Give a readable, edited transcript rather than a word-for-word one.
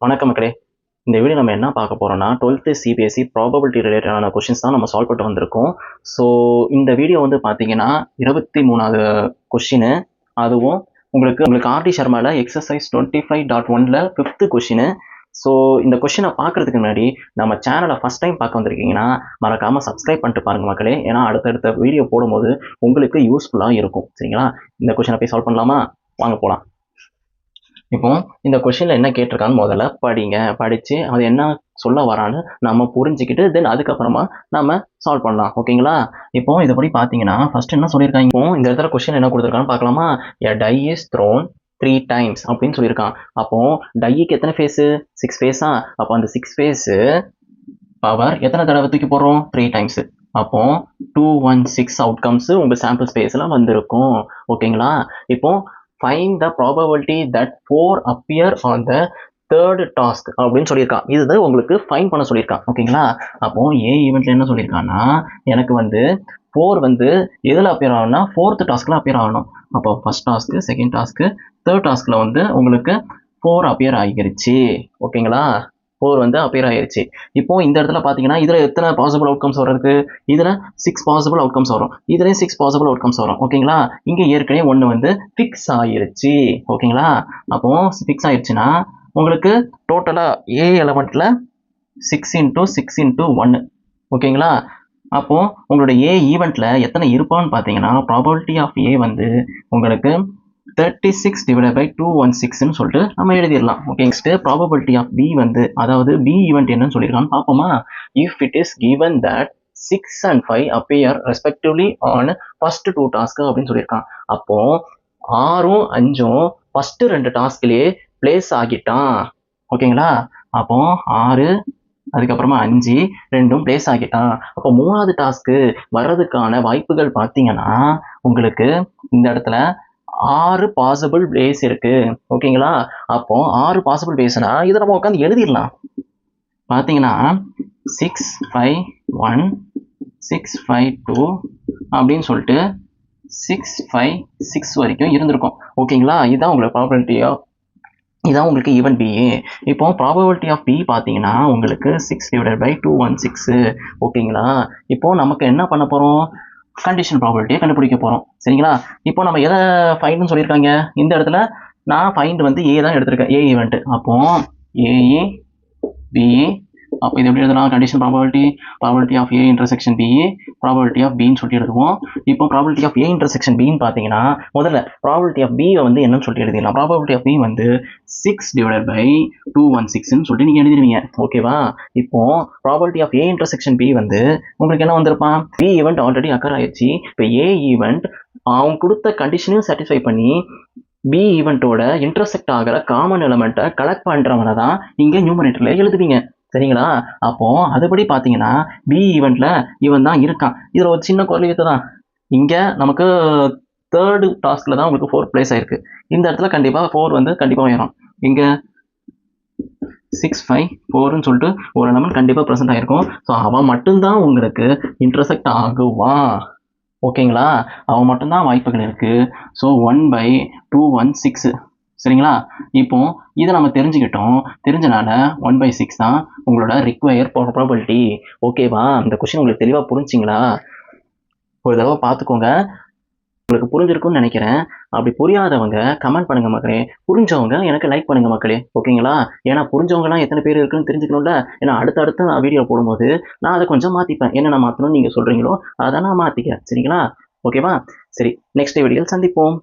வணக்கம் மக்களே. இந்த வீடியோ நம்ம என்ன பார்க்க போகிறோம்னா 12th சிபிஎஸ்சி ப்ராபபிலிட்டி ரிலேட்டடான கொஷின்ஸ் தான் நம்ம சால்வ் பண்ணிட்டு வந்திருக்கோம். ஸோ இந்த வீடியோ வந்து பார்த்தீங்கன்னா 23வது கொஷின், அதுவும் உங்களுக்கு ஆர்டி சர்மாவில் எக்ஸசைஸ் 25.1ல் 5th கொஷின். ஸோ இந்த கொஷினை பார்க்குறதுக்கு முன்னாடி நம்ம சேனலை ஃபஸ்ட் டைம் பார்க்க வந்திருக்கீங்கன்னா மறக்காமல் சப்ஸ்கிரைப் பண்ணிட்டு பாருங்கள் மக்களே. ஏன்னா அடுத்தடுத்த வீடியோ போடும்போது உங்களுக்கு யூஸ்ஃபுல்லாக இருக்கும். சரிங்களா? இந்த கொஷினை போய் சால்வ் பண்ணலாமா? வாங்க போகலாம். இப்போ இந்த கொஷினில் என்ன கேட்டிருக்கான்னு முதல்ல படித்து அது என்ன சொல்ல வரான்னு நம்ம புரிஞ்சுக்கிட்டு தென் அதுக்கப்புறமா நம்ம சால்வ் பண்ணலாம். ஓகேங்களா? இப்போ இதுபடி பார்த்தீங்கன்னா ஃபர்ஸ்ட் என்ன சொல்லியிருக்காங்க, இப்போ இந்த இடத்துல கொஷின் என்ன கொடுத்துருக்கான்னு பார்க்கலாமா. எ டை இஸ் த்ரோன் 3 times அப்படின்னு சொல்லியிருக்கான். அப்போ டைக்கு எத்தனை ஃபேஸு? 6 ஃபேஸா? அப்போ அந்த 6 ஃபேஸு பவர் எத்தனை தடவை தூக்கி போடுறோம்? 3 times. அப்போ 216 அவுட்கம்ஸ் உங்கள் சாம்பிள் ஸ்பேஸில் வந்திருக்கும். ஓகேங்களா? இப்போ find the probability that 4 appear on the third task அப்படின்னு சொல்லியிருக்கான். இதுதான் உங்களுக்கு ஃபைன் பண்ண சொல்லியிருக்கான். ஓகேங்களா? அப்போ ஏ ஈவெண்ட்ல என்ன சொல்லியிருக்கான்னா, எனக்கு வந்து 4 வந்து எதில் அப்பியர் ஆகணும்னா 4th டாஸ்கில் அப்பியர் ஆகணும். அப்போ ஃபர்ஸ்ட் டாஸ்க்கு, செகண்ட் டாஸ்க்கு, தேர்ட் டாஸ்கில் வந்து உங்களுக்கு 4 அப்பியர் ஆகிருச்சு. ஓகேங்களா? 4 வந்து அப்பியர் ஆகிருச்சு. இப்போ இந்த இடத்துல பார்த்தீங்கன்னா இதில் எத்தனை பாசிபிள் அவுட்கம்ஸ் வர்றதுக்கு? இதில் 6 பாசிபிள் அவுட்கம்ஸ் வரும், இதுலேயும் 6 பாசிபிள் அவுட்கம்ஸ் வரும். ஓகேங்களா? இங்கே ஏற்கனவே ஒன்று வந்து ஃபிக்ஸ் ஆகிருச்சு. ஓகேங்களா? அப்போ ஃபிக்ஸ் ஆகிருச்சுன்னா உங்களுக்கு டோட்டலாக ஏ எலமெண்ட்டில் 6 × 6 × 1. ஓகேங்களா? அப்போது உங்களோட ஏ ஈவெண்ட்டில் எத்தனை இருப்பான்னு பார்த்தீங்கன்னா ப்ராபபிலிட்டி ஆஃப் ஏ வந்து உங்களுக்கு 36/216ன்னு சொல்லிட்டு நம்ம எழுதிடலாம். Okay, next probability of B வந்து, அதாவது பி ஈவெண்ட் என்னன்னு சொல்லியிருக்கான்னு பார்ப்போமா. If it is given that 6 and 5 appear respectively on first 2 tasks அப்படின்னு சொல்லியிருக்கான். அப்போ 6ம் 5ம் ஃபர்ஸ்ட் 2 டாஸ்க்லேயே பிளேஸ் ஆகிட்டான். ஓகேங்களா? அப்போ 6 அதுக்கப்புறமா 5 2ம் பிளேஸ் ஆகிட்டான். அப்போ 3வது டாஸ்க்கு வர்றதுக்கான வாய்ப்புகள் பார்த்தீங்கன்னா உங்களுக்கு இந்த இடத்துல 6 பாசிபிள் பிளேஸ் இருக்கு. ஓகேங்களா? அப்போ 6 பாசிபிள் பிளேஸ்னா இதை நம்ம உட்காந்து எழுதிடலாம். பார்த்தீங்கன்னா 6 5 1 6 5 2 அப்படின்னு சொல்லிட்டு 6 5 6 வரைக்கும் இருந்திருக்கும். ஓகேங்களா? இதுதான் உங்களுக்கு ப்ராபபிலிட்டி ஆஃப், இதான் உங்களுக்கு ஈவன் பி. இப்போ ப்ராபபிலிட்டி ஆஃப் பி பார்த்தீங்கன்னா உங்களுக்கு 6/216. ஓகேங்களா? இப்போ நமக்கு என்ன பண்ண போகிறோம்? கண்டிஷன் ப்ராபபிலிட்டியை கண்டுபிடிக்க போகிறோம். சரிங்களா? இப்போ நம்ம எதை ஃபைண்டுன்னு சொல்லியிருக்காங்க? இந்த இடத்துல நான் ஃபைண்ட் வந்து ஏ தான் எடுத்திருக்கேன், ஏ ஈவெண்ட்டு. அப்போ ஏஇ பிஇ, அப்போ இது எப்படி எழுதலாம்? Condition probability of A intersection B, probability of பின்னு சொல்லி எழுதுவோம். இப்போ ப்ராபபிலிட்டி ஆஃப் ஏ இன்டர்செக்ஷன் பின்னு பார்த்தீங்கன்னா முதல்ல ப்ராபபிலிட்டி ஆஃப் பியை வந்து என்னன்னு சொல்லி எழுதிடலாம். ப்ராபபிலிட்டி ஆஃப் பி வந்து 6/216ன்னு சொல்லிட்டு நீங்கள் எழுதிடுவீங்க. ஓகேவா? இப்போ probability of A intersection B வந்து உங்களுக்கு என்ன வந்திருப்பான்? பி ஈவெண்ட் ஆல்ரெடி அக்கர் ஆயிடுச்சு. இப்போ ஏ ஈவெண்ட் அவங்க கொடுத்த கண்டிஷனையும் சாட்டிஸ்ஃபை பண்ணி பி ஈவெண்ட்டோட இன்டர்செக்ட் ஆகிற காமன் எலமெண்ட்டை கலெக்ட் பண்ணுறவனை தான் இங்கே நியூமரேட்டரில் எழுதுவீங்க. சரிங்களா? அப்போ அதுபடி பார்த்தீங்கன்னா பி ஈவெண்ட்ல இவன் தான் இருக்கான். இதில் ஒரு சின்ன குறைவித்து தான், இங்கே நமக்கு தேர்டு டாஸ்கில் தான் உங்களுக்கு 4 பிளேஸ் ஆயிருக்கு. இந்த இடத்துல கண்டிப்பாக 4 வந்து கண்டிப்பாக உயரும். இங்கே 6 5 4ன்னு சொல்லிட்டு ஒரு எலமெண்ட் கண்டிப்பாக ப்ரெசென்ட் ஆகிருக்கும். ஸோ அவன் மட்டும்தான் உங்களுக்கு இன்டர்செக்ட் ஆகுவான். ஓகேங்களா? அவன் மட்டும்தான் வாய்ப்புகள் இருக்குது. ஸோ 1/216. சரிங்களா? இப்போ இதை நம்ம தெரிஞ்சனால 1/6 தான் உங்களோட ரிக்வயர் ப்ராபபிலிட்டி. ஓகேவா? இந்த கொஸ்டின் உங்களுக்கு தெளிவாக புரிஞ்சிங்களா? ஒரு தடவை பார்த்துக்கோங்க, உங்களுக்கு புரிஞ்சிருக்குன்னு நினைக்கிறேன். அப்படி புரியாதவங்க கமெண்ட் பண்ணுங்க மக்களே, புரிஞ்சவங்க எனக்கு லைக் பண்ணுங்க மக்களே. ஓகேங்களா? ஏன்னா புரிஞ்சவங்கலாம் எத்தனை பேர் இருக்குன்னு தெரிஞ்சுக்கணும்ல. ஏன்னா அடுத்தடுத்து நான் வீடியோ போடும்போது நான் அதை கொஞ்சம் மாற்றிப்பேன். என்னென்ன மாற்றணும்னு நீங்கள் சொல்கிறீங்களோ அதை நான் மாற்றிக்கிறேன். சரிங்களா? ஓகேவா? சரி, நெக்ஸ்ட் வீடியோவில் சந்திப்போம்.